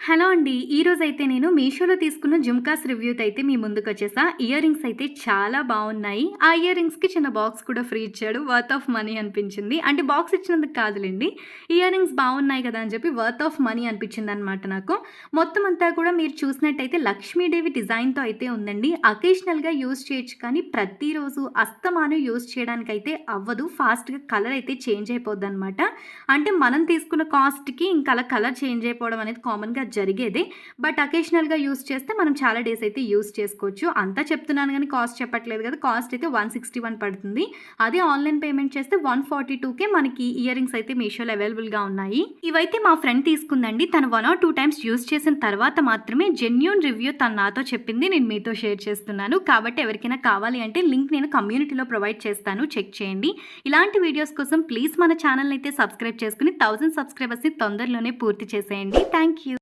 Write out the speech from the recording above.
Hello అండి. ఈరోజైతే నేను మీషోలో తీసుకున్న జుమ్కాస్ రివ్యూతో అయితే మీ ముందుకొచ్చేసా. ఇయర్ రింగ్స్ అయితే చాలా బావున్నాయి. ఆ ఇయర్ రింగ్స్‌కి చిన్న బాక్స్ కూడా ఫ్రీ ఇచ్చాడు. వర్త్ ఆఫ్ మనీ అనిపించింది. అంటే బాక్స్ ఇచ్చినందుకు కాదులెండి. ఇయర్ రింగ్స్ బావున్నాయి కదా! అని చెప్పి వర్త్ ఆఫ్ మనీ అనిపించిందనమాట నాకు. మొత్తం అంతా కూడా మీరు చూసినట్టయితే లక్ష్మీదేవి డిజైన్‌తో అయితే ఉందండి. అకేషనల్‌గా యూజ్ చేయొచ్చు కానీ ప్రతిరోజు అస్తమానం యూజ్ చేయడానికైతే అవ్వదు. ఫాస్ట్‌గా కలర్ అయితే చేంజ్ అయిపోద్దనమాట. అంటే మనం తీసుకున్న కాస్ట్‌కి ఇంకా అలా కలర్ చేంజ్ అయిపోవడం అనేది కామన్‌గా జరిగేదే. బట్ అకేషనల్‌గా యూజ్ చేస్తే మనం చాలా డేస్ అయితే యూజ్ చేసుకోవచ్చు. అంతా చెప్తున్నాను గానీ కాస్ట్ చెప్పట్లేదు కదా! కాస్ట్ అయితే 161 పడుతుంది. అదే ఆన్‌లైన్ పేమెంట్ చేస్తే 142కే మనకి ఇయర్ రింగ్స్ అయితే మీషోలో అవైలబుల్‌గా ఉన్నాయి. ఇవైతే మా ఫ్రెండ్ తీసుకుందండి. తను 1 ఆర్ 2 టైమ్స్ యూజ్ చేసిన తర్వాత మాత్రమే జెన్యూన్ రివ్యూ తను నాతో చెప్పింది. నేను మీతో షేర్ చేస్తున్నాను. కాబట్టి ఎవరికైనా కావాలి అంటే లింక్ నేను కమ్యూనిటీలో ప్రొవైడ్ చేస్తాను. చెక్ చేయండి. ఇలాంటి వీడియోస్ కోసం ప్లీజ్ మన ఛానల్‌ని అయితే సబ్స్క్రైబ్ చేసుకొని 1000 సబ్స్క్రైబర్స్‌ని తొందరలోనే పూర్తి చేసేయండి. Thank you.